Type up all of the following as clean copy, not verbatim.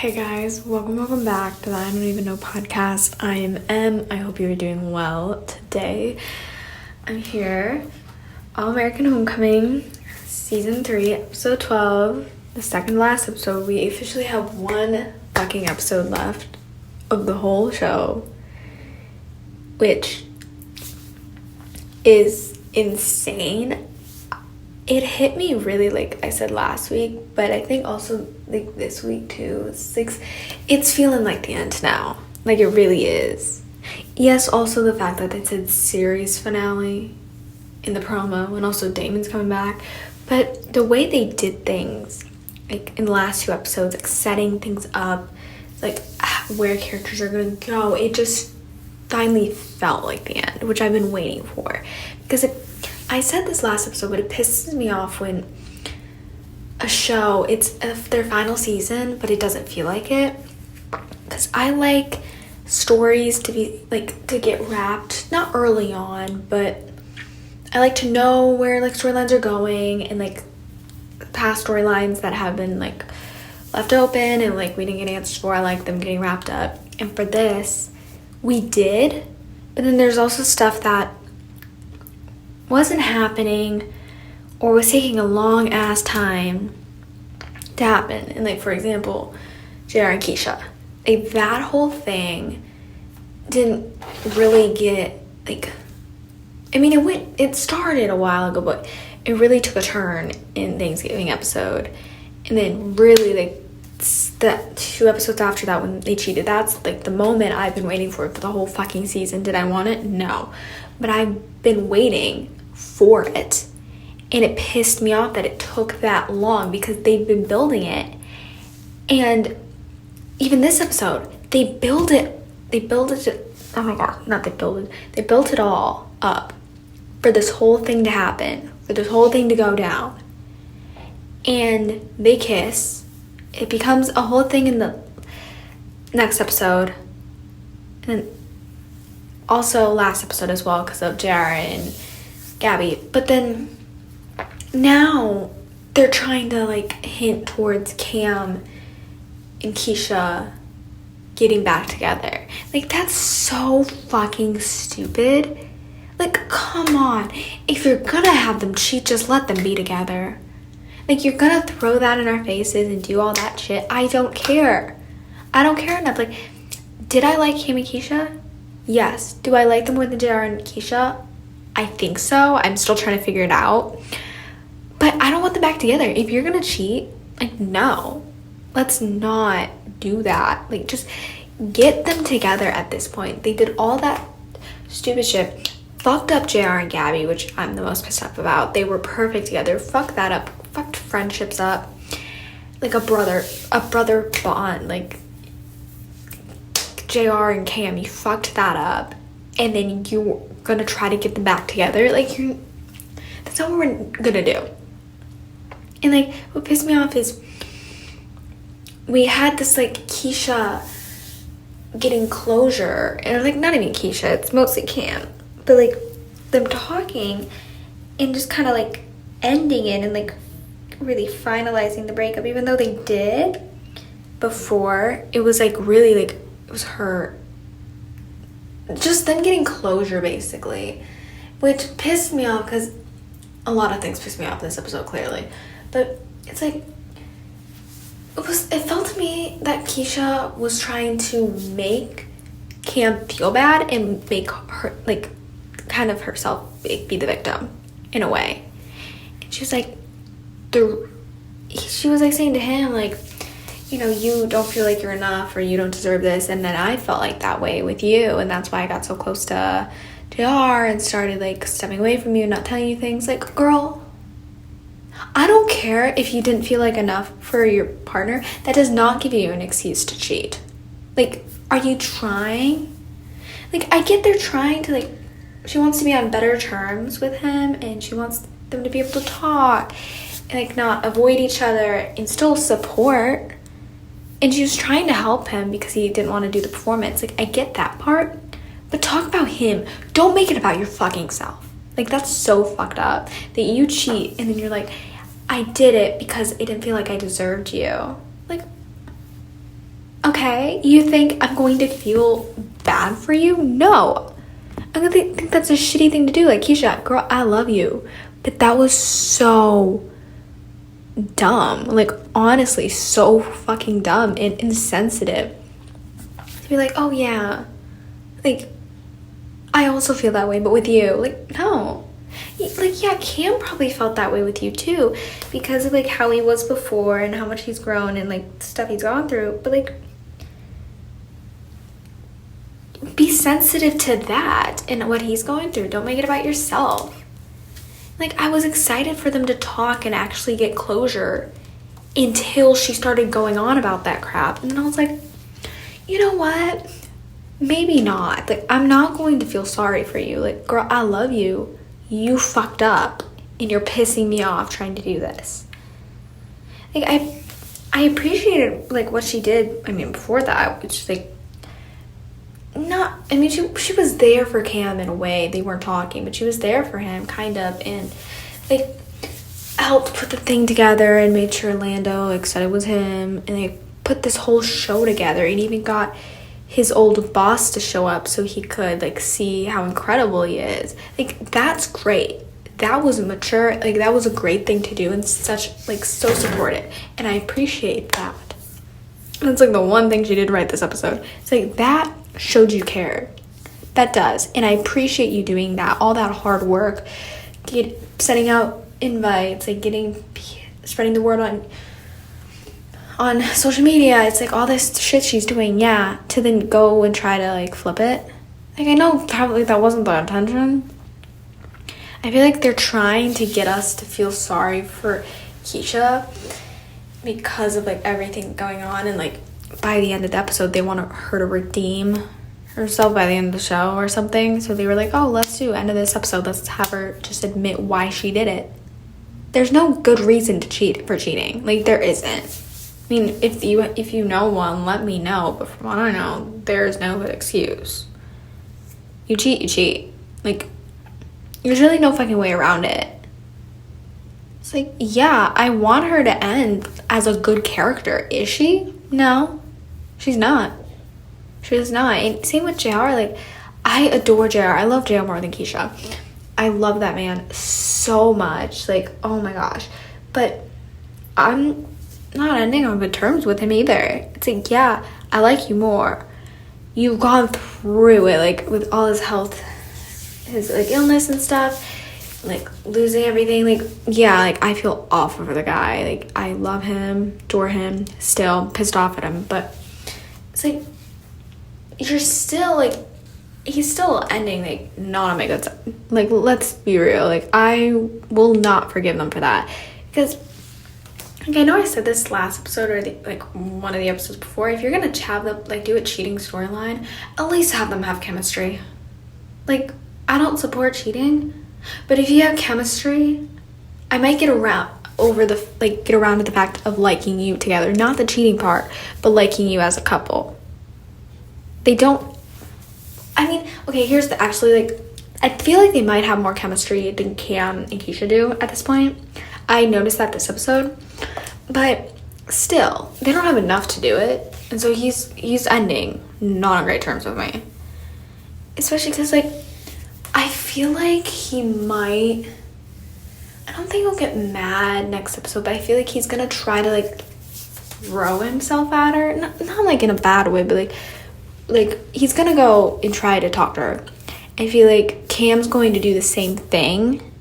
Hey guys, welcome back to the I Don't Even Know podcast. I am Em. I hope you're doing well today. I'm here. All American Homecoming, season 3, episode 12, the second to last episode. We officially have one fucking episode left of the whole show, which is insane. It hit me really, like I said last week, but I think also like this week too. It's feeling like the end now. Like it really is. Yes, also the fact that it said series finale in the promo, and also Damon's coming back. But the way they did things, like in the last 2 episodes, like setting things up, like where characters are gonna go, it just finally felt like the end, which I've been waiting for. Because I said this last episode, but it pisses me off when a show, it's their final season, but it doesn't feel like it. Because I like stories to be, like, to get wrapped, not early on, but I like to know where, like, storylines are going, and, like, past storylines that have been, like, left open and, like, we didn't get answers for. I like them getting wrapped up. And for this, we did, but then there's also stuff that wasn't happening or was taking a long ass time to happen. And like, for example, JR and Keisha, like that whole thing didn't really get, like, I mean, it started a while ago, but it really took a turn in Thanksgiving episode. And then really, like, the 2 episodes after that when they cheated, that's like the moment I've been waiting for the whole fucking season. Did I want it? No. But I've been waiting for it, and it pissed me off that it took that long because they've been building it. And even this episode, they built it oh my god, they built it all up for this whole thing to happen, for this whole thing to go down, and they kiss. It becomes a whole thing in the next episode, and then also last episode as well because of JR and Gabby. But then now they're trying to, like, hint towards Cam and Keisha getting back together. Like, that's so fucking stupid. Like, come on. If you're gonna have them cheat, just let them be together. Like, you're gonna throw that in our faces and do all that shit. I don't care. I don't care enough. Like, did I like Cam and Keisha? Yes. Do I like them more than JR and Keisha? I think so. I'm still trying to figure it out. But I don't want them back together. If you're gonna cheat, like, no. Let's not do that. Like, just get them together at this point. They did all that stupid shit. Fucked up JR and Gabby, which I'm the most pissed off about. They were perfect together. Fucked that up. Fucked friendships up. Like a brother bond. Like, JR and Cam, you fucked that up. And then you're gonna try to get them back together. Like, that's not what we're gonna do. And, like, what pissed me off is we had this, like, Keisha getting closure, and, like, not even Keisha, it's mostly Cam, but, like, them talking and just kind of, like, ending it and, like, really finalizing the breakup, even though they did before. It was, like, really, like, it was her, just them getting closure, basically, which pissed me off because a lot of things pissed me off in this episode, clearly. But it's like, it felt to me that Keisha was trying to make Cam feel bad and make her, like, kind of herself be the victim in a way. And she was like, she was like saying to him, like, you know, you don't feel like you're enough or you don't deserve this. And then I felt like that way with you, and that's why I got so close to JR and started, like, stepping away from you, not telling you things. Like, girl, I don't care if you didn't feel like enough for your partner. That does not give you an excuse to cheat. Like, are you trying? Like, I get they're trying to, like, she wants to be on better terms with him, and she wants them to be able to talk and, like, not avoid each other and still support. And she was trying to help him because he didn't want to do the performance. Like, I get that part, but talk about him. Don't make it about your fucking self. Like, that's so fucked up that you cheat and then you're like, I did it because it didn't feel like I deserved you. Like, Okay? You think I'm going to feel bad for you? No. I'm gonna think that's a shitty thing to do. Like, Keisha, girl, I love you. But that was so dumb. Like, honestly, so fucking dumb and insensitive. To be like, oh yeah. Like, I also feel that way, but with you. Like, no. Like, yeah, Cam probably felt that way with you too. Because of, like, how he was before and how much he's grown and, like, stuff he's gone through. But, like, be sensitive to that and what he's going through. Don't make it about yourself. Like, I was excited for them to talk and actually get closure until she started going on about that crap. And then I was like, you know what? Maybe not. Like, I'm not going to feel sorry for you. Like, girl, I love you. You fucked up and you're pissing me off trying to do this. Like, I appreciated, like, what she did, I mean, before that, which, like, not, I mean, she was there for Cam in a way. They weren't talking, but she was there for him, kind of, and, like, helped put the thing together and made sure Lando, like, said it was him, and they put this whole show together and even got his old boss to show up so he could, like, see how incredible he is. Like, that's great. That was mature. Like, that was a great thing to do and such, like, so supportive, and I appreciate that. That's, like, the one thing she did right this episode. It's like, that showed you care. That does. And I appreciate you doing that. All that hard work. Sending out invites, like, spreading the word on social media. It's like all this shit she's doing, yeah, to then go and try to, like, flip it. Like, I know probably that wasn't the intention. I feel like they're trying to get us to feel sorry for Keisha because of, like, everything going on, and, like, by the end of the episode they want her to redeem herself by the end of the show or something. So they were like, oh, let's do end of this episode, let's have her just admit why she did it. There's no good reason to cheat for cheating. Like, there isn't. I mean, if you know one, let me know, but from what I know, there's no good excuse. You cheat, you cheat. Like, there's really no fucking way around it. It's like, yeah, I want her to end as a good character. Is she? No, she's not. She's not. And same with JR. Like, I adore JR. I love JR more than Keisha. I love that man so much. Like, oh my gosh. But I'm not ending on good terms with him either. It's like, yeah, I like you more. You've gone through it, like, with all his health, his, like, illness and stuff, like, losing everything. Like, yeah, like, I feel awful for the guy. Like, I love him, adore him, still pissed off at him, but it's like, you're still, like, he's still ending, like, not on my good side. Like, let's be real. Like, I will not forgive them for that. Because, like, I know I said this last episode or, like, one of the episodes before. If you're going to have them, like, do a cheating storyline, at least have them have chemistry. Like, I don't support cheating, but if you have chemistry, I might get around to the fact of liking you together. Not the cheating part, but liking you as a couple. They don't, I mean, okay, here's the, actually, like, I feel like they might have more chemistry than Cam and Keisha do at this point. I noticed that this episode, but still, they don't have enough to do it, and so he's ending not on great terms with me. Especially because, like, I feel like he might, I don't think he'll get mad next episode, but I feel like he's gonna try to, like, throw himself at her, not like in a bad way, but like he's gonna go and try to talk to her. I feel like Cam's going to do the same thing,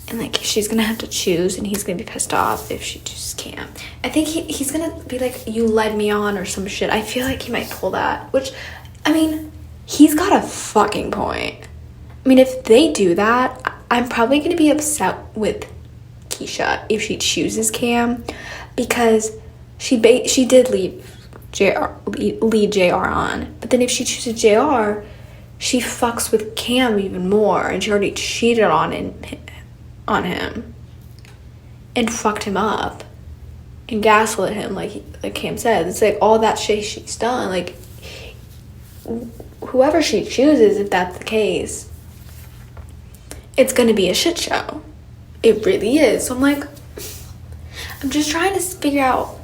and, like, she's gonna have to choose, and he's gonna be pissed off if she chooses Cam. I think he's gonna be like, you led me on or some shit. I feel like he might pull that, which, I mean, he's got a fucking point. I mean, if they do that, I'm probably gonna be upset with Keisha if she chooses Cam, because she did lead JR on, but then if she chooses JR, she fucks with Cam even more, and she already cheated on him and fucked him up and gaslit him, like Cam said. It's like all that shit she's done. Like, whoever she chooses, if that's the case, it's gonna be a shit show. It really is. So I'm like, I'm just trying to figure out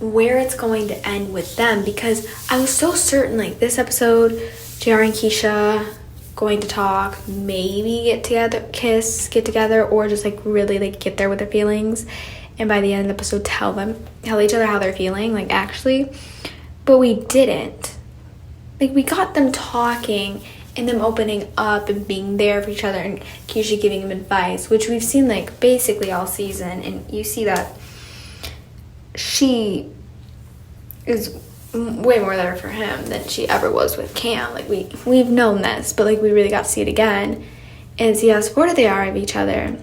where it's going to end with them, because I was so certain, like, this episode, JR and Keisha going to talk, maybe get together, get together, or just, like, really, like, get there with their feelings, and by the end of the episode tell each other how they're feeling, like, actually. But we didn't. Like, we got them talking and them opening up and being there for each other, and Keisha giving him advice, which we've seen, like, basically all season, and you see that she is way more there for him than she ever was with Cam. Like, we've known this, but, like, we really got to see it again and see how supportive they are of each other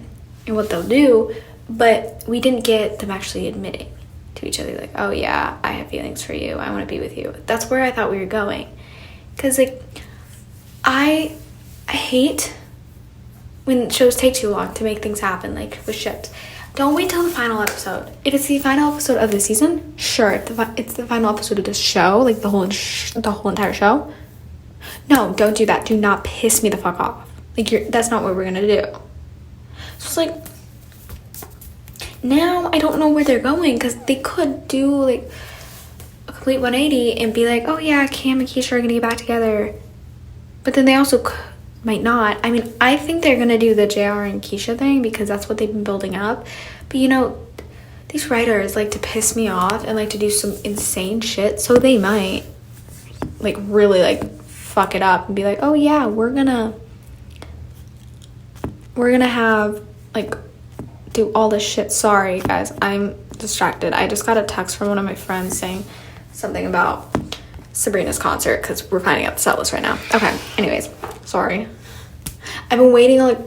and what they'll do. But we didn't get them actually admitting to each other, like, oh yeah, I have feelings for you, I want to be with you. That's where I thought we were going, because, like, I hate when shows take too long to make things happen, like with ships. Don't wait till the final episode. If it's the final episode of the season, sure. If it's the final episode of the show, like the whole entire show, no, don't do that. Do not piss me the fuck off. Like, that's not what we're gonna do. So it's like, now I don't know where they're going, because they could do, like, a complete 180 and be like, oh yeah, Cam and Keisha are gonna get back together, but then they also might not. I mean, I think they're gonna do the JR and Keisha thing, because that's what they've been building up. But, you know, these writers like to piss me off and like to do some insane shit, so they might, like, really, like, fuck it up and be like, oh yeah, we're gonna have, like, do all this shit. Sorry guys, I'm distracted. I just got a text from one of my friends saying something about Sabrina's concert, because we're finding out the set list right now. Okay, anyways, sorry. I've been waiting, like,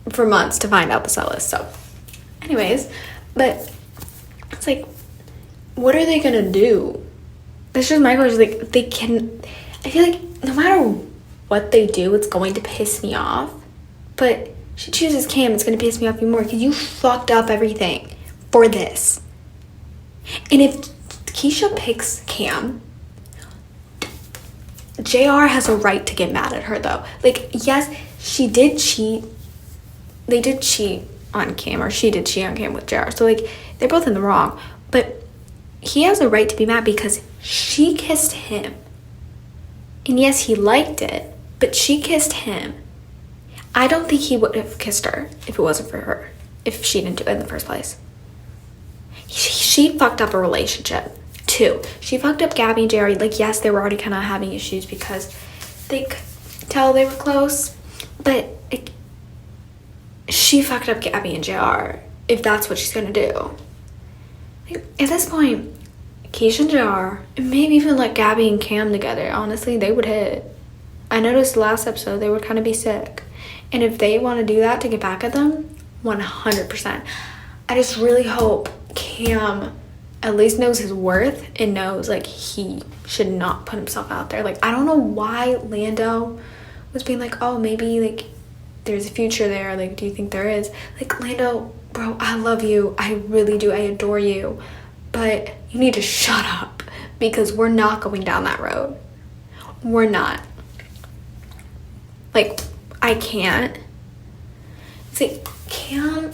for months to find out the set list. So anyways, but it's like, what are they gonna do? That's just my question. Like, I feel like no matter what they do, it's going to piss me off. But she chooses Cam, it's going to piss me off even more, because you fucked up everything for this. And if Keisha picks Cam, JR has a right to get mad at her, though. Like, yes, she did cheat. They did cheat on Cam, or she did cheat on Cam with JR. So, like, they're both in the wrong. But he has a right to be mad because she kissed him. And yes, he liked it, but she kissed him. I don't think he would have kissed her if it wasn't for her, if she didn't do it in the first place. She fucked up a relationship, too. She fucked up Gabby and Jerry. Like, yes, they were already kind of having issues because they could tell they were close, but she fucked up Gabby and JR, if that's what she's gonna do. Like, at this point, Keisha and JR, and maybe even like Gabby and Cam together, honestly, they would hit. I noticed last episode they would kind of be sick. And if they want to do that to get back at them, 100%. I just really hope Cam at least knows his worth and knows, like, he should not put himself out there. Like, I don't know why Lando was being like, oh, maybe, like, there's a future there. Like, do you think there is? Like, Lando, bro, I love you. I really do. I adore you. But you need to shut up, because we're not going down that road. We're not. Like, I can't. See, Cam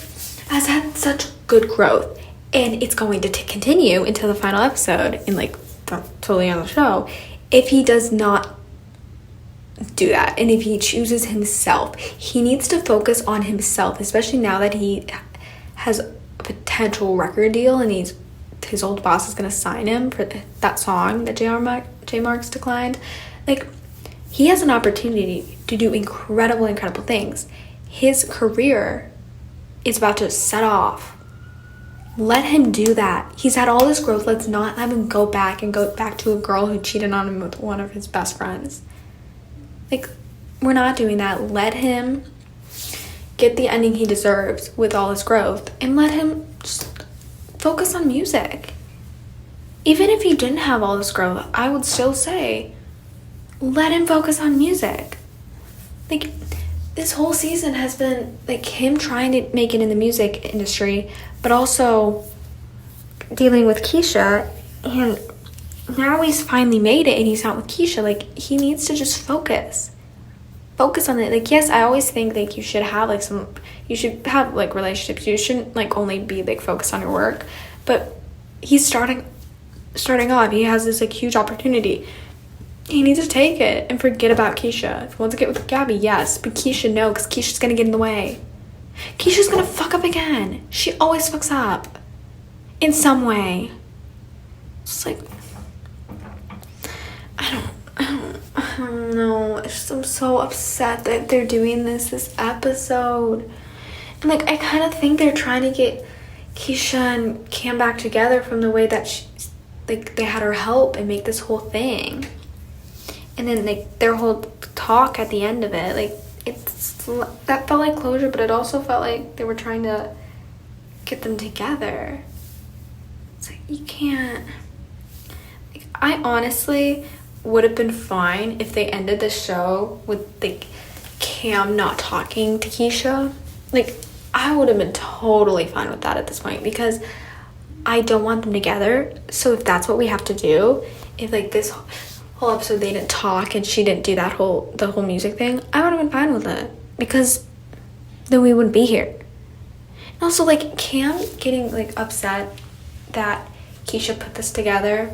has had such good growth, and it's going to continue until the final episode, and, like, totally on the show, if he does not do that, and if he chooses himself. He needs to focus on himself, especially now that he has a potential record deal, and his old boss is going to sign him for that song that J Marks declined. Like, he has an opportunity to do incredible things. His career is about to set off. Let him do that. He's had all this growth. Let's not have him go back to a girl who cheated on him with one of his best friends. Like, we're not doing that. Let him get the ending he deserves with all his growth, and let him just focus on music. Even if he didn't have all this growth, I would still say, let him focus on music. Like, this whole season has been, like, him trying to make it in the music industry, but also dealing with Keisha, and now he's finally made it and he's not with Keisha. Like, he needs to just focus on it. Like, yes, I always think, like, you should have, like, you should have, like, relationships. You shouldn't, like, only be, like, focused on your work, but he's starting off. He has this like huge opportunity. He needs to take it and forget about Keisha. If he wants to get with Gabby, yes, but Keisha, no, because Keisha's gonna get in the way. Keisha's gonna fuck up again. She always fucks up in some way. It's like, I don't know. It's just, I'm so upset that they're doing this episode. And like, I kind of think they're trying to get Keisha and Cam back together from the way that they had her help and make this whole thing. And then like their whole talk at the end of it, like that felt like closure, but it also felt like they were trying to get them together. It's like, you can't. Like, I honestly would have been fine if they ended the show with like Cam not talking to Keisha. Like, I would have been totally fine with that at this point, because I don't want them together. So if that's what we have to do, if like this whole episode they didn't talk and she didn't do the whole music thing, I would have been fine with it, because then we wouldn't be here. And also like Cam getting like upset that Keisha put this together,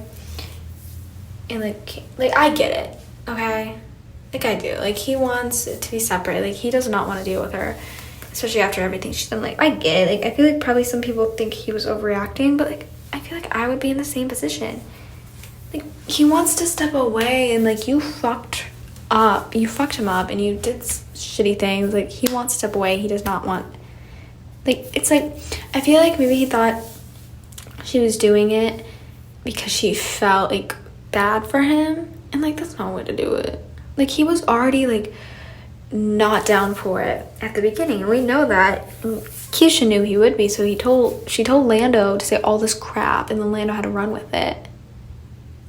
and like I get it, okay? Like I do. Like he wants it to be separate. Like he does not want to deal with her, especially after everything she's done. Like I get it. Like I feel like probably some people think he was overreacting, but like I feel like I would be in the same position. Like he wants to step away, and like you fucked him up and you did shitty things. Like he wants to step away. He does not want, like, it's like I feel like maybe he thought she was doing it because she felt like bad for him, and like that's not a way to do it. Like he was already like not down for it at the beginning, and we know that. Keisha knew he would be, so she told Lando to say all this crap, and then Lando had to run with it.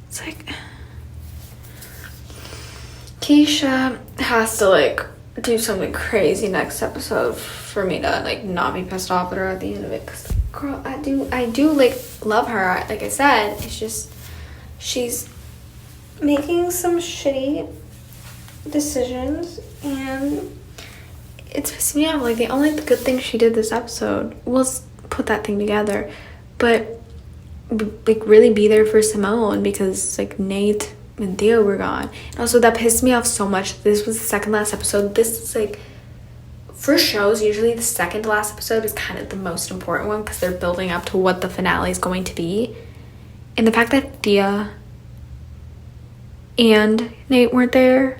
It's like Keisha has to like do something crazy next episode for me to like not be pissed off at her at the end of it. Cause girl, I do like love her. Like I said, it's just she's making some shitty decisions, and it's pissing me off. Like the only good thing she did this episode was put that thing together, but like really be there for Simone, because like Nate and Theo were gone. And also that pissed me off so much. This was the second last episode. This is like, for shows, usually the second to last episode is kind of the most important one, because they're building up to what the finale is going to be. And the fact that Thea and Nate weren't there,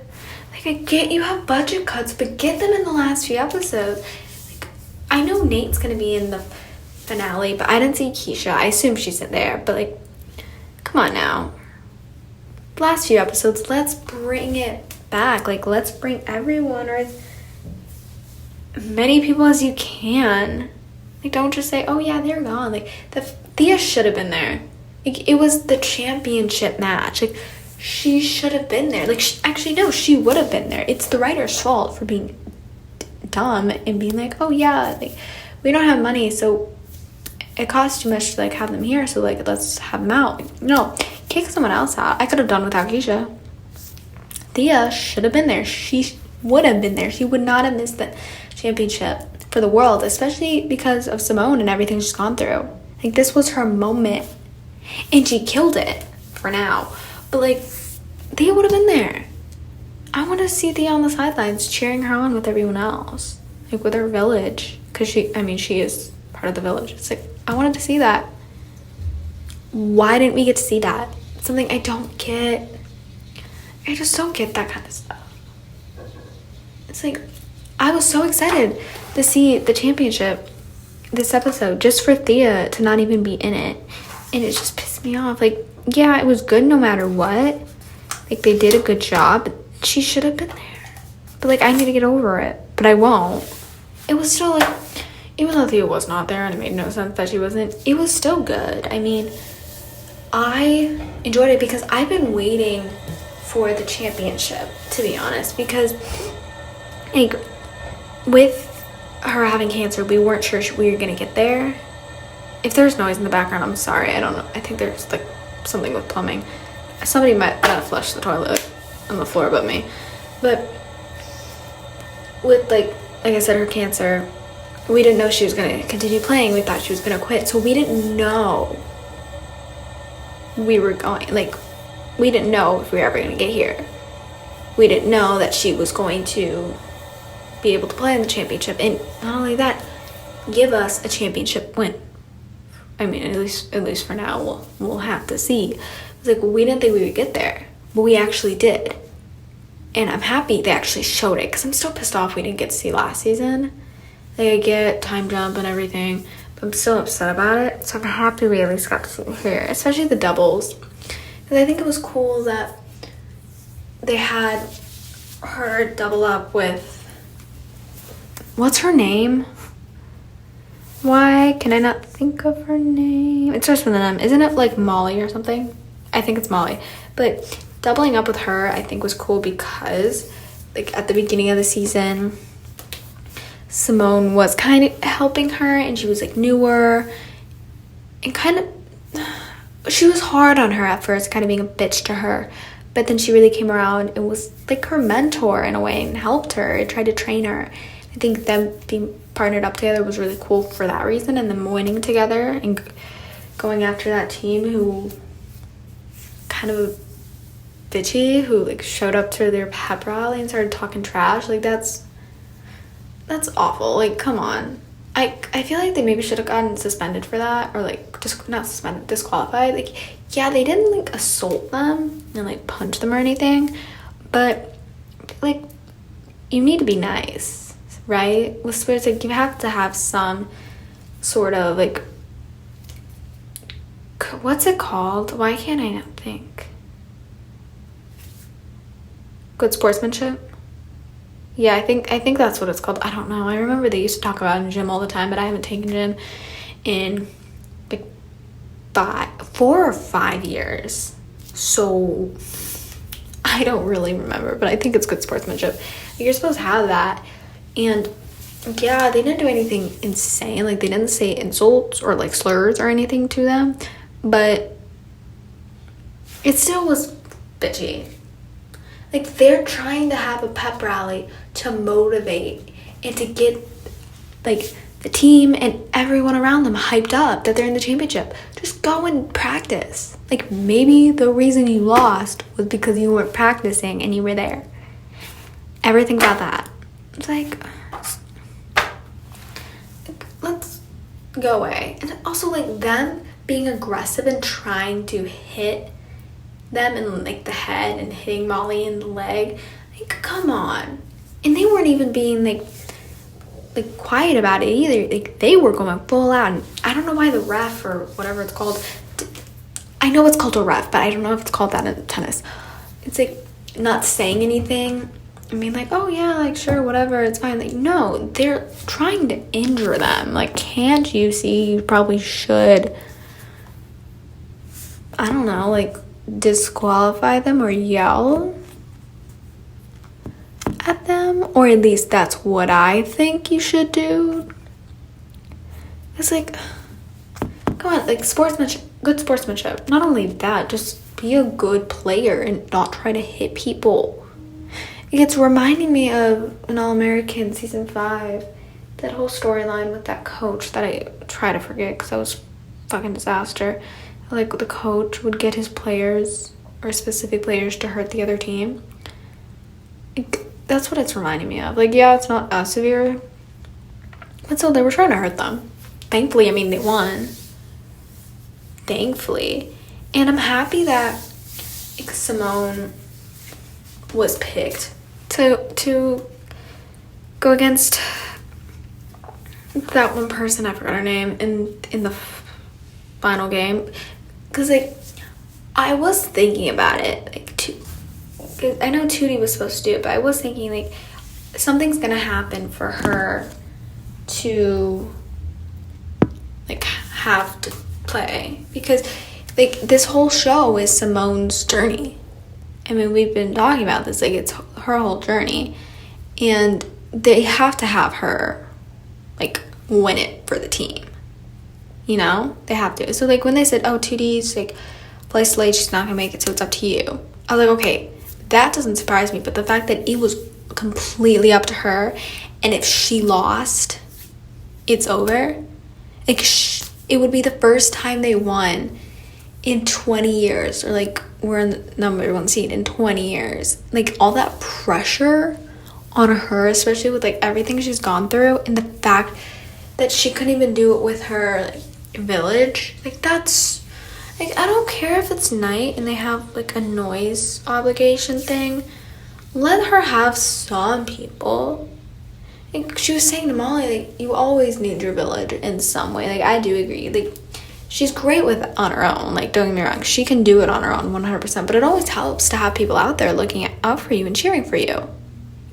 like I get you have budget cuts, but get them in the last few episodes. Like I know Nate's gonna be in the finale, but I didn't see Keisha. I assume she's in there, but like come on now. Last few episodes, let's bring it back. Like let's bring everyone, or as many people as you can. Like don't just say, oh yeah, they're gone. Like Thea should have been there. Like it was the championship match. Like she should have been there. Like actually no, she would have been there. It's the writer's fault for being dumb and being like, oh yeah, like we don't have money, so it costs too much to like have them here, so like let's have them out. Like, no, kick someone else out. I could have done without Keisha. Thea should have been there. She would have been there. She would not have missed the championship for the world, especially because of Simone and everything she's gone through. Like this was her moment, and she killed it for now. But like Thea would have been there. I want to see Thea on the sidelines cheering her on with everyone else, like with her village, because she is part of the village. It's like I wanted to see that. Why didn't we get to see that? It's something I don't get. I just don't get that kind of stuff. It's like I was so excited to see the championship this episode just for Thea to not even be in it, and it just pissed me off. Like yeah, it was good no matter what. Like they did a good job, but she should have been there. But like I need to get over it, but I won't. It was still like, even though Thea was not there and it made no sense that she wasn't, it was still good. I mean, I enjoyed it because I've been waiting for the championship, to be honest, because like with her having cancer, we weren't sure we were gonna get there. If there's noise in the background, I'm sorry. I don't know. I think there's like something with plumbing. Somebody might have flushed the toilet on the floor but me. But with like I said, her cancer, we didn't know she was gonna continue playing. We thought she was gonna quit, so we didn't know we were going, like, we didn't know if we were ever going to get here. We didn't know that she was going to be able to play in the championship, and not only that, give us a championship win. I mean, at least for now, we'll have to see. It's like, we didn't think we would get there, but we actually did. And I'm happy they actually showed it, because I'm still pissed off we didn't get to see last season. Like, I get time jump and everything, but I'm still upset about it. So I'm happy we at least got to see it here, especially the doubles. Because I think it was cool that they had her double up with, what's her name? Why can I not think of her name? It starts with an M. Isn't it like Molly or something? I think it's Molly. But doubling up with her, I think, was cool because, like, at the beginning of the season, Simone was kind of helping her, and she was, like, newer. And kind of, she was hard on her at first, kind of being a bitch to her. But then she really came around and was, like, her mentor in a way and helped her and tried to train her. I think them being partnered up together was really cool for that reason, and them winning together and going after that team who kind of bitchy, who like showed up to their pep rally and started talking trash. Like, that's awful. Like, come on. I feel like they maybe should have gotten suspended for that, or like just not suspended, disqualified. Like, yeah, they didn't like assault them and like punch them or anything, but like, you need to be nice. Right? With sports, like, you have to have some sort of, like, what's it called? Why can't I not think? Good sportsmanship? Yeah, I think that's what it's called. I don't know. I remember they used to talk about it in gym all the time, but I haven't taken gym in, like, 4 or 5 years. So, I don't really remember, but I think it's good sportsmanship. Like, you're supposed to have that. And yeah, they didn't do anything insane. Like, they didn't say insults or like slurs or anything to them, but it still was bitchy. Like, they're trying to have a pep rally to motivate and to get like the team and everyone around them hyped up that they're in the championship. Just go and practice. Like, maybe the reason you lost was because you weren't practicing and you were there. Ever think about that? It's like, let's go away. And also, like, them being aggressive and trying to hit them in like the head and hitting Molly in the leg. Like, come on. And they weren't even being like quiet about it either. Like, they were going full out. And I don't know why the ref or whatever it's called, I know it's called a ref, but I don't know if it's called that in tennis. It's like not saying anything. I mean, like, oh yeah, like, sure, whatever, it's fine. Like, no, they're trying to injure them. Like, can't you see? You probably should, I don't know, like, disqualify them or yell at them, or at least that's what I think you should do. It's like, come on, like, sportsmanship, good sportsmanship. Not only that, just be a good player and not try to hit people. It's reminding me of an All-American season 5, that whole storyline with that coach that I try to forget because that was fucking disaster. Like, the coach would get his players or specific players to hurt the other team. Like, that's what it's reminding me of. Like, yeah, it's not as severe, but still, they were trying to hurt them. Thankfully, I mean, they won. Thankfully. And I'm happy that, like, Simone was picked to go against that one person, I forgot her name, in the final game. Because, like, I was thinking about it, like, I know Tootie was supposed to do it, but I was thinking, like, something's gonna happen for her to, like, have to play. Because, like, this whole show is Simone's journey. I mean, we've been talking about this, like, it's her whole journey, and they have to have her, like, win it for the team, you know? They have to. So, like, when they said, oh, 2D's, like, place late, she's not gonna make it, so it's up to you, I was like, okay, that doesn't surprise me, but the fact that it was completely up to her, and if she lost, it's over. Like, it would be the first time they won in 20 years, or like we're in the number one seed in 20 years. Like all that pressure on her, especially with like everything she's gone through, and the fact that she couldn't even do it with her like village. Like that's like, I don't care if it's night and they have like a noise obligation thing. Let her have some people. Like she was saying to Molly, like you always need your village in some way. Like I do agree. Like she's great with on her own. Like don't get me wrong, she can do it on her own 100%. But it always helps to have people out there looking out for you and cheering for you.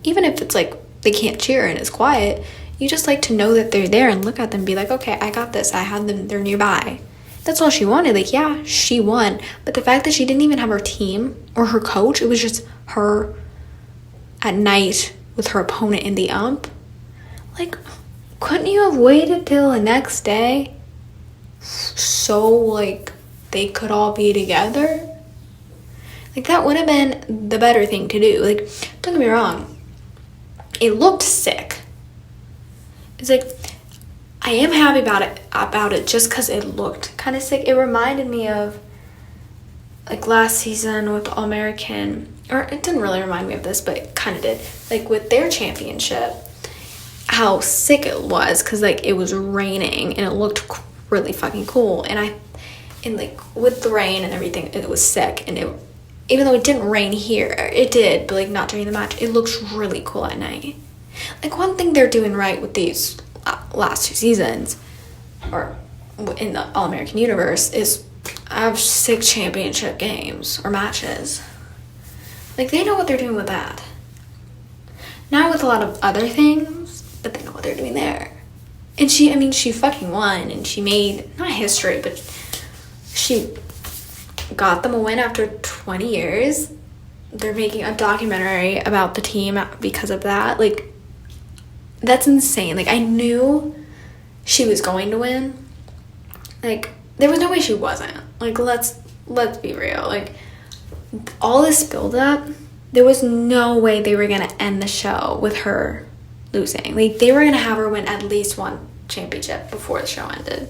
Even if it's like they can't cheer and it's quiet, you just like to know that they're there and look at them and be like, okay, I got this. I have them. They're nearby. That's all she wanted. Like, yeah, she won. But the fact that she didn't even have her team or her coach, it was just her at night with her opponent in the ump. Like, couldn't you have waited till the next day so, like, they could all be together? Like, that would have been the better thing to do. Like, don't get me wrong. It looked sick. It's like, I am happy about it just because it looked kind of sick. It reminded me of like last season with All-American, or it didn't really remind me of this, but it kind of did. Like with their championship, how sick it was because like it was raining and it looked really fucking cool. And like with the rain and everything, it was sick. And it, even though it didn't rain here, it did, but like not during the match. It looks really cool at night. Like one thing they're doing right with these last 2 seasons, or in the All-American universe, is have 6 championship games or matches. Like they know what they're doing with that. Not with a lot of other things, but they know what they're doing there. And she fucking won, and she made, not history, but she got them a win after 20 years. They're making a documentary about the team because of that. Like, that's insane. Like, I knew she was going to win. Like, there was no way she wasn't. Like, let's be real. Like, all this build-up, there was no way they were going to end the show with her losing. Like, they were going to have her win at least one championship before the show ended.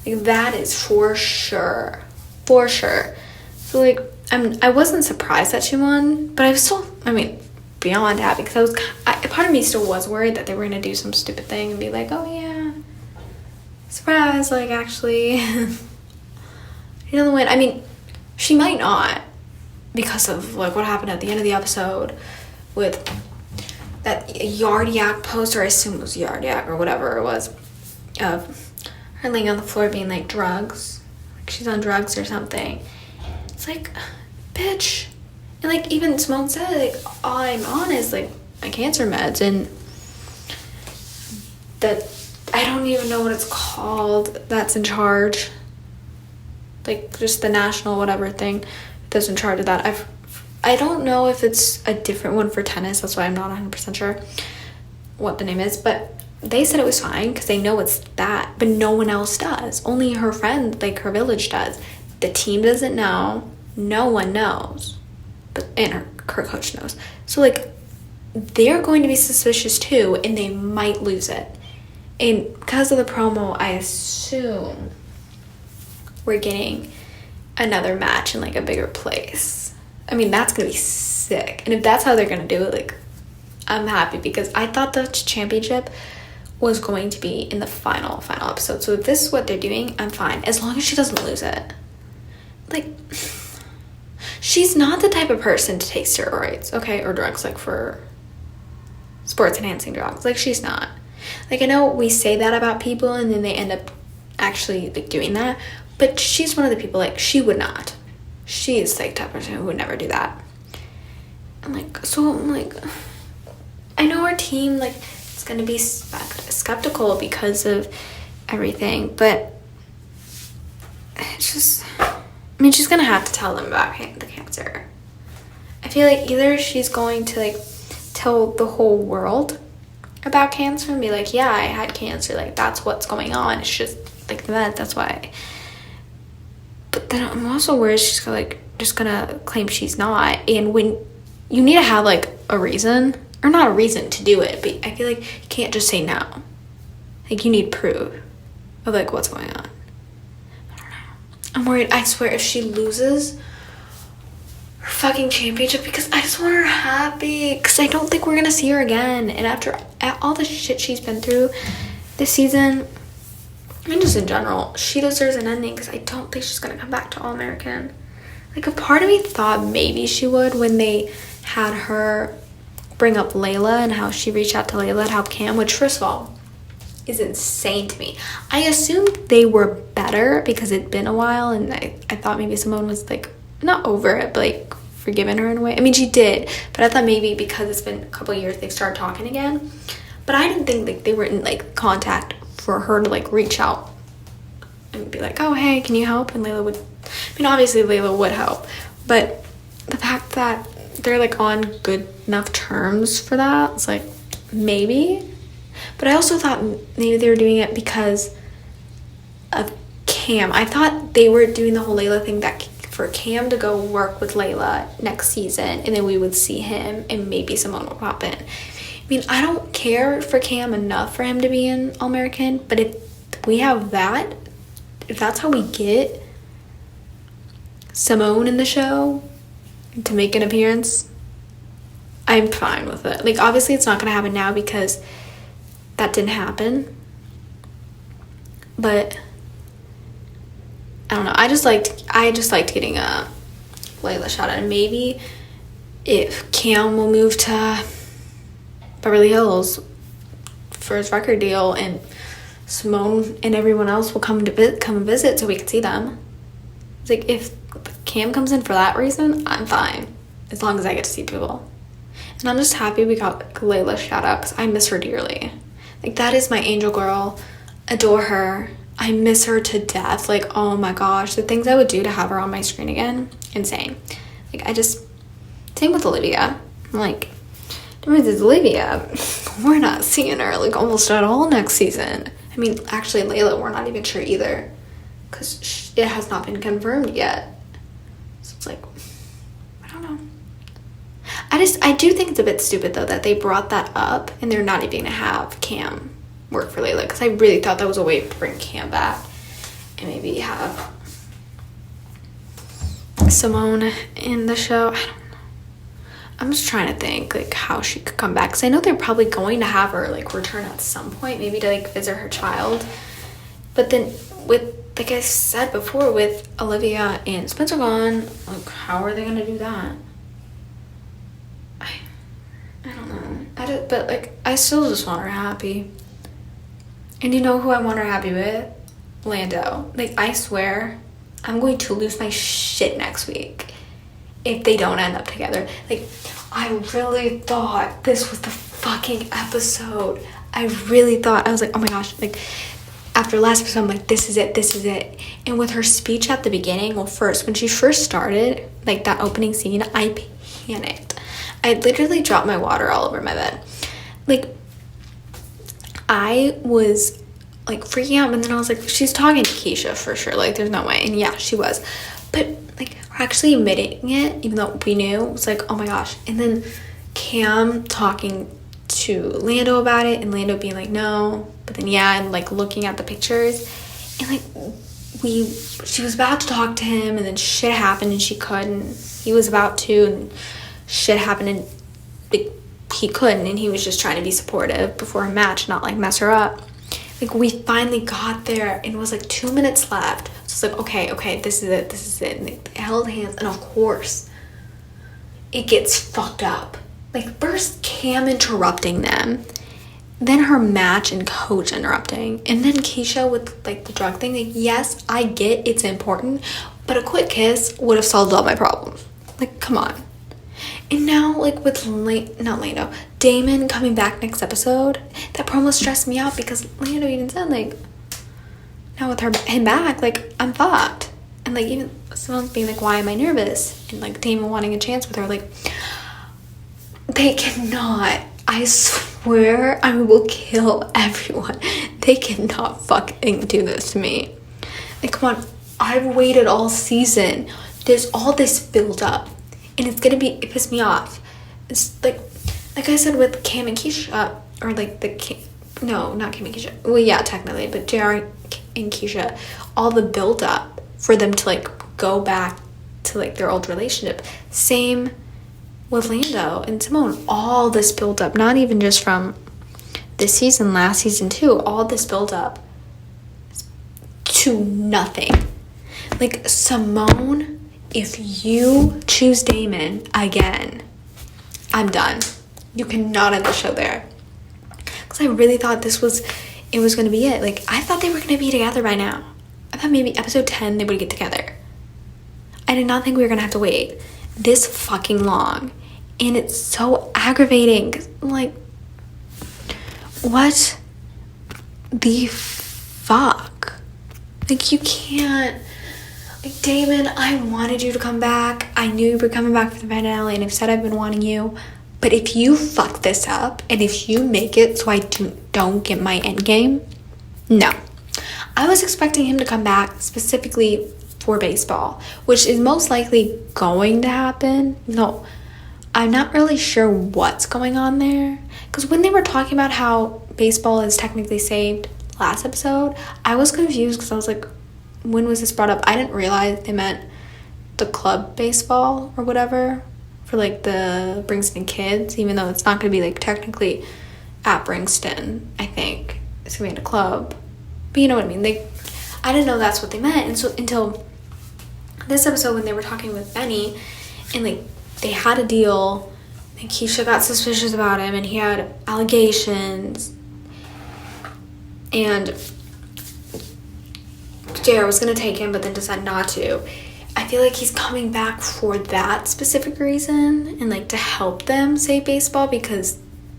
Like, that is for sure. For sure. So, like, I wasn't surprised that she won, but I was still, beyond happy, because part of me still was worried that they were going to do some stupid thing and be like, oh yeah, surprise, like, actually, you know, the win. She might not, because of, like, what happened at the end of the episode with that Yardiak post, or I assume it was Yardiak, or whatever it was, of her laying on the floor being, like, drugs. Like, she's on drugs or something. It's like, bitch. And, like, even Simone said, like, all I'm on is, like, my cancer meds, and that, I don't even know what it's called, that's in charge. Like, just the national whatever thing that's in charge of that. I don't know if it's a different one for tennis, that's why I'm not 100% sure what the name is, but they said it was fine, because they know it's that, but no one else does. Only her friend, like, her village does. The team doesn't know. No one knows. And her coach knows. So, like, they're going to be suspicious too, and they might lose it. And because of the promo, I assume we're getting another match in, like, a bigger place. That's going to be sick. And if that's how they're going to do it, like, I'm happy, because I thought the championship was going to be in the final episode. So if this is what they're doing, I'm fine. As long as she doesn't lose it. Like, she's not the type of person to take steroids, okay, or drugs, like, for sports enhancing drugs. Like, she's not. Like, I know we say that about people and then they end up actually, like, doing that, but she's one of the people, like, she would not. She is, like, the type of person who would never do that. I'm like, I know our team, like, is going to be skeptical because of everything, but it's just, she's going to have to tell them about the cancer. I feel like either she's going to, like, tell the whole world about cancer and be like, yeah, I had cancer, like, that's what's going on, it's just, like, the meds, that's why. But then I'm also worried she's gonna, like, just gonna claim she's not. And when you need to have, like, a reason, or not a reason to do it, but I feel like you can't just say no. Like, you need proof of, like, what's going on. I don't know. I'm worried, I swear, if she loses her fucking championship, because I just want her happy, because I don't think we're gonna see her again. And after all the shit she's been through this season, and just in general, she deserves an ending, because I don't think she's gonna come back to All-American. Like, a part of me thought maybe she would when they had her bring up Layla and how she reached out to Layla to help Cam, which, first of all, is insane to me. I assumed they were better because it'd been a while, and I thought maybe Simone was, like, not over it, but, like, forgiven her in a way. I mean, she did, but I thought maybe because it's been a couple years, they've started talking again. But I didn't think, like, they were in, like, contact for her to, like, reach out and be like, oh, hey, can you help? And Layla would, I mean, obviously Layla would help, but the fact that they're, like, on good enough terms for that, it's like, maybe. But I also thought maybe they were doing it because of Cam. I thought they were doing the whole Layla thing that for Cam to go work with Layla next season, and then we would see him and maybe someone would pop in. I mean, I don't care for Cam enough for him to be in All-American, but if we have that, if that's how we get Simone in the show to make an appearance, I'm fine with it. Like, obviously it's not going to happen now because that didn't happen, but I don't know. I just liked getting a Layla shout out, and maybe if Cam will move to Beverly Hills for his record deal, and Simone and everyone else will come and visit so we can see them. It's like, if Cam comes in for that reason, I'm fine, as long as I get to see people. And I'm just happy we got Layla shout out, because I miss her dearly. Like, that is my angel girl. Adore her. I miss her to death. Like, oh my gosh, the things I would do to have her on my screen again, insane. Like, same with Olivia. I'm like, is Olivia, we're not seeing her, like, almost at all next season. I mean, actually, Layla, we're not even sure either, because it has not been confirmed yet. So it's like, I don't know. I do think it's a bit stupid, though, that they brought that up and they're not even gonna have Cam work for Layla, because I really thought that was a way to bring Cam back and maybe have Simone in the show. I don't know. I'm just trying to think, like, how she could come back, because I know they're probably going to have her, like, return at some point, maybe to, like, visit her child. But then with, like I said before, with Olivia and Spencer gone, like, how are they gonna do that? I don't know. But, like, I still just want her happy. And you know who I want her happy with? Lando. Like, I swear, I'm going to lose my shit next week if they don't end up together. Like, I really thought this was the fucking episode. I really thought, I was like, oh my gosh, like, after last episode, I'm like, this is it. And with her speech at the beginning, well, first, when she first started, like, that opening scene, I panicked. I literally dropped my water all over my bed. Like, I was, like, freaking out, and then I was like, she's talking to Keisha for sure, like, there's no way. And yeah, she was, but, like, actually admitting it, even though we knew, was like, oh my gosh. And then Cam talking to Lando about it, and Lando being like, no, but then yeah, and, like, looking at the pictures, and, like, she was about to talk to him, and then shit happened, and she couldn't. He was about to, and shit happened, and, like, he couldn't, and he was just trying to be supportive before a match, not, like, mess her up. Like, we finally got there, and it was, like, 2 minutes left. So it's like, okay, this is it. And they held hands, and of course, it gets fucked up. Like, first Cam interrupting them, then her match and coach interrupting, and then Keisha with, like, the drug thing. Like, yes, I get it's important, but a quick kiss would have solved all my problems. Like, come on. And now, like, with Damon coming back next episode, that promo stressed me out, because Lando even said, like, now with him back, like, I'm fucked. And, like, even someone's being like, why am I nervous? And, like, Damon wanting a chance with her, like, they cannot, I swear I will kill everyone. They cannot fucking do this to me. Like, come on, I've waited all season. There's all this build up, and it pissed me off. It's like I said with Cam and Keisha, or, like, not Cam and Keisha. Well, yeah, technically, but JR and Keisha, all the build up for them to like go back to like their old relationship. Same with Lando and Simone. All this build up, not even just from this season, last season too, all this build up to nothing. Like, Simone, if you choose Damon again, I'm done. You cannot end the show there. Because I really thought it was going to be it. Like, I thought they were going to be together by now. I thought maybe episode 10 they would get together. I did not think we were going to have to wait this fucking long. And it's so aggravating. I'm like, what the fuck? Like, you can't. Like, Damon, I wanted you to come back. I knew you were coming back for the finale, and I've said I've been wanting you. But if you fuck this up, and if you make it so I don't get my end game, no. I was expecting him to come back specifically for baseball, which is most likely going to happen. No, I'm not really sure what's going on there. Because when they were talking about how baseball is technically saved last episode, I was confused because I was like, when was this brought up? I didn't realize they meant the club baseball or whatever for like the Bringston kids, even though it's not going to be like technically at Bringston. I think it's going to be at a club, but you know what I mean. I didn't know that's what they meant, and so until this episode when they were talking with Benny and like they had a deal, and Keisha got suspicious about him and he had allegations, and JR was going to take him but then decided not to. I feel like he's coming back for that specific reason and like to help them save baseball, because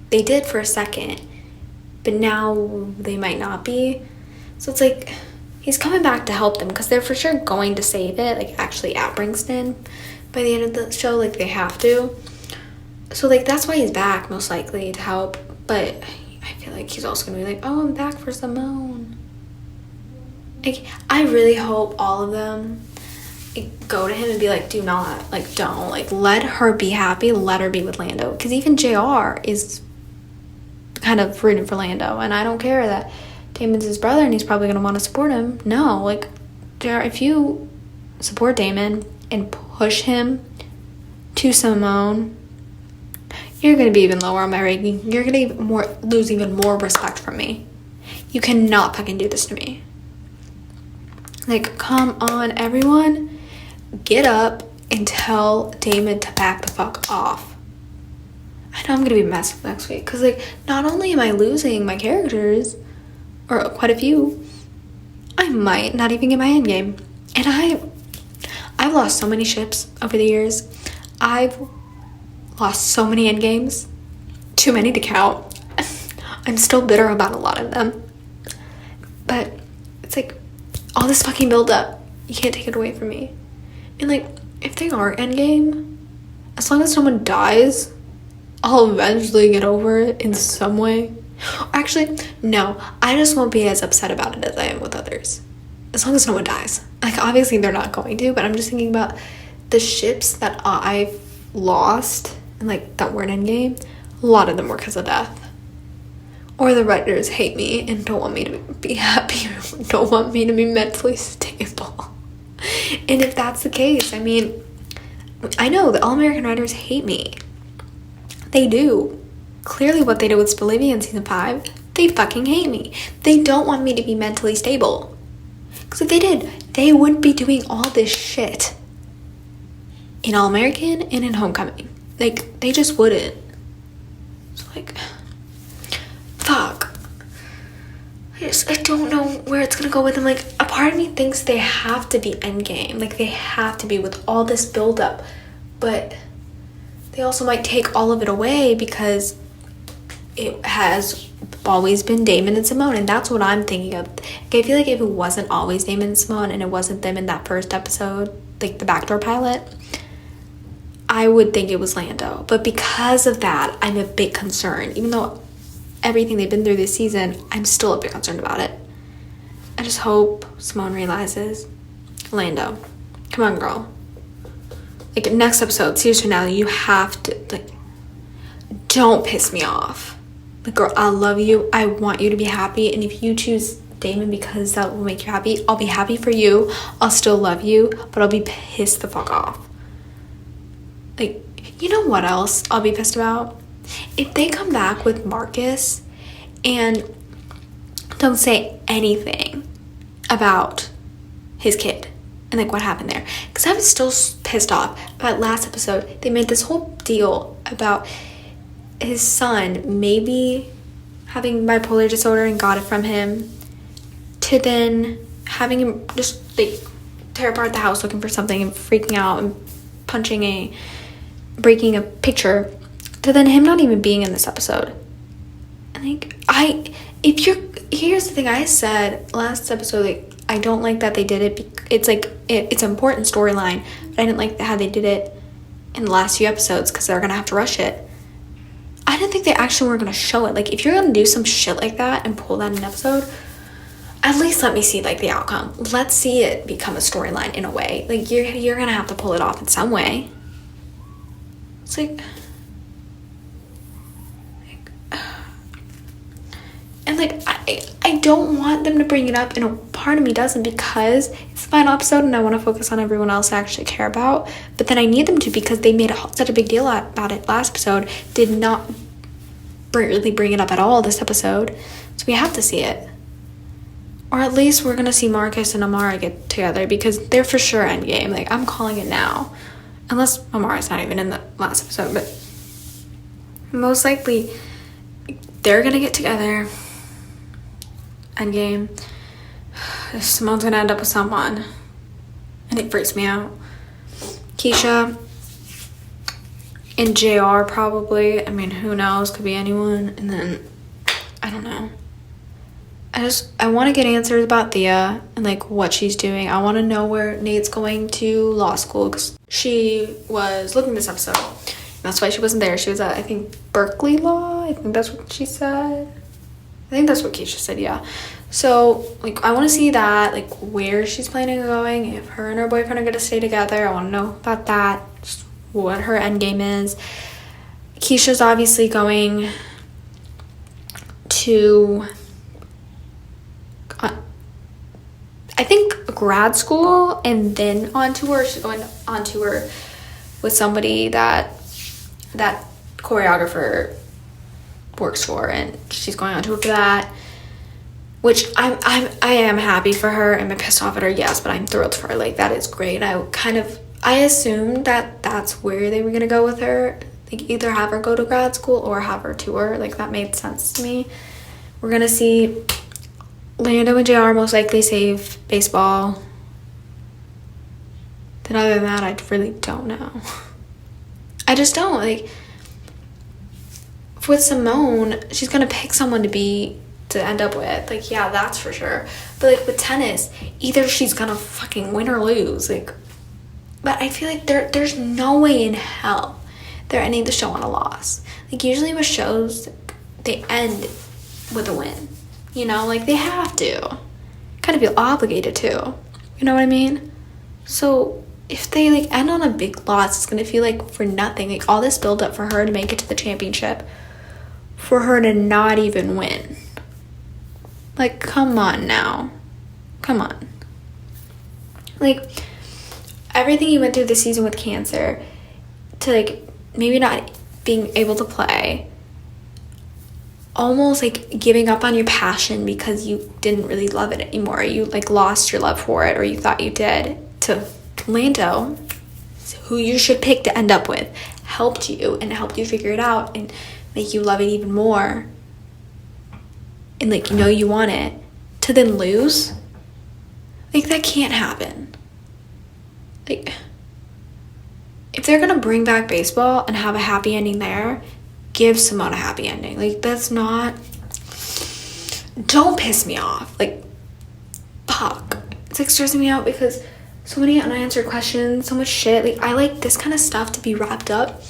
they did for a second but now they might not be. So it's like he's coming back to help them because they're for sure going to save it, like actually at Bringston by the end of the show. Like, they have to. So like that's why he's back, most likely to help. But I feel like he's also gonna be like, oh, I'm back for Simone. Like, I really hope all of them go to him and be like, don't, like, let her be happy, let her be with Lando. Because even JR is kind of rooting for Lando, and I don't care that Damon's his brother and he's probably going to want to support him. No, like, JR, if you support Damon and push him to Simone, you're going to be even lower on my ranking. You're going to lose even more respect from me. You cannot fucking do this to me. Like, come on, everyone. Get up and tell Damon to back the fuck off. I know I'm going to be messed up next week. Because, like, not only am I losing my characters, or quite a few, I might not even get my end game. And I've lost so many ships over the years. I've lost so many end games. Too many to count. I'm still bitter about a lot of them. But it's like, all this fucking build up, you can't take it away from me. And like, if they are endgame, as long as someone dies, I'll eventually get over it in some way. Actually, no, I just won't be as upset about it as I am with others. As long as no one dies. Like, obviously they're not going to, but I'm just thinking about the ships that I've lost and like that weren't endgame. A lot of them were because of death. Or the writers hate me and don't want me to be happy or don't want me to be mentally stable. And if that's the case, I mean, I know the All-American writers hate me. They do. Clearly what they did with Bolivia in season 5, they fucking hate me. They don't want me to be mentally stable. Because if they did, they wouldn't be doing all this shit in All-American and in Homecoming. Like, they just wouldn't. So, like, fuck. I don't know where it's gonna go with them. Like, a part of me thinks they have to be endgame. Like, they have to be with all this buildup. But they also might take all of it away because it has always been Damon and Simone. And that's what I'm thinking of. Like, I feel like if it wasn't always Damon and Simone and it wasn't them in that first episode, like the backdoor pilot, I would think it was Lando. But because of that, I'm a bit concerned. Even though everything they've been through this season, I'm still a bit concerned about it. I just hope Simone realizes, Lando, come on, girl. Like, next episode, series finale, you have to, like, don't piss me off. Like, girl, I love you. I want you to be happy. And if you choose Damon because that will make you happy, I'll be happy for you. I'll still love you, but I'll be pissed the fuck off. Like, you know what else I'll be pissed about? If they come back with Marcus and don't say anything about his kid and like what happened there, because I was still pissed off about last episode. They made this whole deal about his son maybe having bipolar disorder and got it from him, to then having him just like tear apart the house looking for something and freaking out and breaking a picture, to then him not even being in this episode. And like, here's the thing, I said last episode, like, I don't like that they did it. It's like, it's an important storyline, but I didn't like how they did it in the last few episodes because they're gonna have to rush it. I didn't think they actually were gonna show it. Like, if you're gonna do some shit like that and pull that in an episode, at least let me see like the outcome. Let's see it become a storyline in a way. Like, you're gonna have to pull it off in some way. It's like and like I don't want them to bring it up, and a part of me doesn't, because it's the final episode and I want to focus on everyone else I actually care about. But then I need them to, because they made such a big deal about it last episode, did not really bring it up at all this episode, so we have to see it. Or at least we're gonna see Marcus and Amara get together, because they're for sure endgame. Like, I'm calling it now, unless Amara's not even in the last episode, but most likely they're gonna get together. Endgame. Simone's gonna end up with someone, and it freaks me out. Keisha and JR probably. I mean, who knows? Could be anyone. And then I don't know. I want to get answers about Thea and like what she's doing. I want to know where Nate's going to law school, because she was looking this episode. That's why she wasn't there. She was at, I think, Berkeley Law. I think that's what she said. I think that's what Keisha said, yeah. So, like, I want to see that, like, where she's planning on going, if her and her boyfriend are going to stay together. I want to know about that, just what her end game is. Keisha's obviously going to, I think, grad school, and then on tour. She's going on tour with somebody that choreographer works for, and she's going on tour for that, which I am happy for her. Am I pissed off at her? Yes, but I'm thrilled for her. Like, that is great. I assumed that that's where they were gonna go with her, like either have her go to grad school or have her tour. Like, that made sense to me. We're gonna see Lando and JR most likely save baseball. Then other than that, I really don't know. I just don't. Like, with Simone, she's gonna pick someone to end up with. Like, yeah, that's for sure. But like with tennis, either she's gonna fucking win or lose. Like, but I feel like there's no way in hell they're ending the show on a loss. Like, usually with shows, they end with a win. You know, like, they have to. Kind of feel obligated to. You know what I mean? So if they like end on a big loss, it's gonna feel like for nothing. Like, all this build up for her to make it to the championship, for her to not even win. Like, come on now. Come on. Like, everything you went through this season with cancer, to like maybe not being able to play, almost like giving up on your passion because you didn't really love it anymore. You like lost your love for it, or you thought you did, to Lando, who you should pick to end up with, helped you and helped you figure it out and make you love it even more, and like, you know, you want it, to then lose. Like, that can't happen. Like, if they're gonna bring back baseball and have a happy ending there, give Simone a happy ending. Like, that's not, don't piss me off. Like, fuck, it's like stressing me out because so many unanswered questions, so much shit. Like, I like this kind of stuff to be wrapped up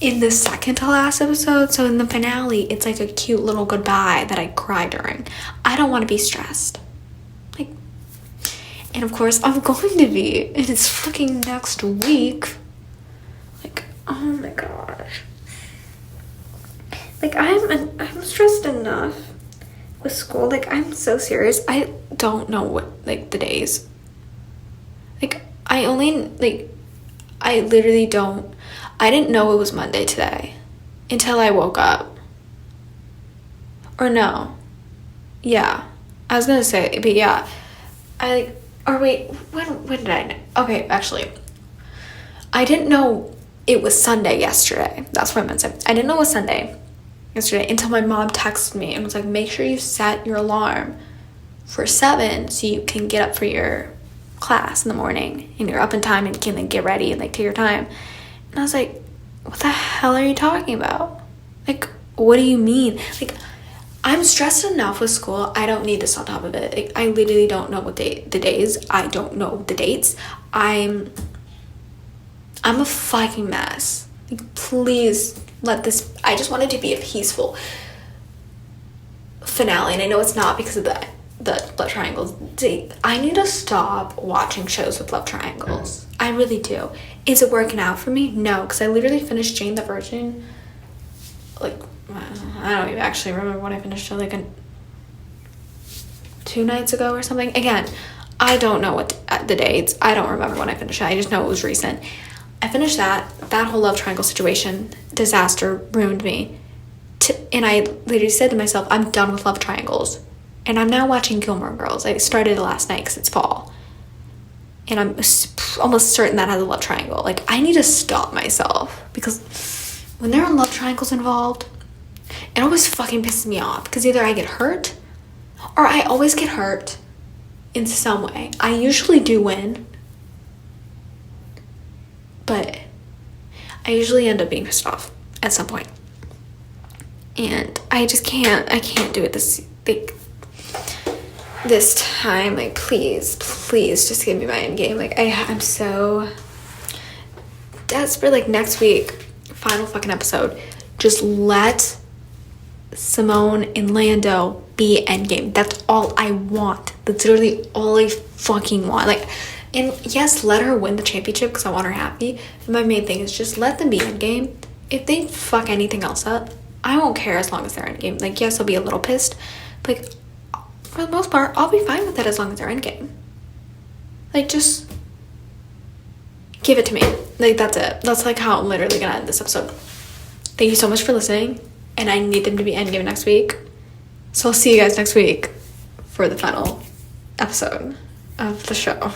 in the second to last episode, so in the finale it's like a cute little goodbye that I cry during. I don't want to be stressed. Like, and of course I'm going to be, and it's fucking next week. Like, oh my gosh. Like, I'm stressed enough with school. Like, I'm so serious. I don't know what, like, the days. Like, I literally don't. I didn't know it was Monday today until I woke up. Or no. Yeah. I was gonna say, but yeah. When did I know? Okay, actually. I didn't know it was Sunday yesterday. That's what I meant to say. I didn't know it was Sunday yesterday until my mom texted me and was like, make sure you set your alarm for 7 so you can get up for your class in the morning and you're up in time and you can like get ready and like take your time. And I was like, what the hell are you talking about? Like, what do you mean? Like, I'm stressed enough with school. I don't need this on top of it. Like, I literally don't know what the days. I don't know the dates. I'm a fucking mess. Like, please let this. I just want it to be a peaceful finale, and I know it's not because of the love triangles. I need to stop watching shows with love triangles. I really do. Is it working out for me? No, because I literally finished Jane the Virgin. Like, I don't even actually remember when I finished it. Like 2 nights ago or something. Again, I don't know what the dates. I don't remember when I finished it. I just know it was recent. I finished that whole love triangle situation, disaster, ruined me. And I literally said to myself, I'm done with love triangles. And I'm now watching Gilmore Girls. I started it last night because it's fall. And I'm almost certain that has a love triangle. Like, I need to stop myself. Because when there are love triangles involved, it always fucking pisses me off. Because either I get hurt, or I always get hurt in some way. I usually do win. But I usually end up being pissed off at some point. And I just can't do it this time. Like, please just give me my end game. Like, I'm so desperate. Like, next week, final fucking episode, just let Simone and Lando be endgame. That's all I want. That's literally all I fucking want. Like, and yes, let her win the championship because I want her happy. And my main thing is just let them be endgame. If they fuck anything else up, I won't care as long as they're endgame. Like, yes, I'll be a little pissed. But, like, for the most part, I'll be fine with it as long as they're endgame. Like, just give it to me. Like, that's it. That's, like, how I'm literally gonna end this episode. Thank you so much for listening. And I need them to be endgame next week. So I'll see you guys next week for the final episode of the show.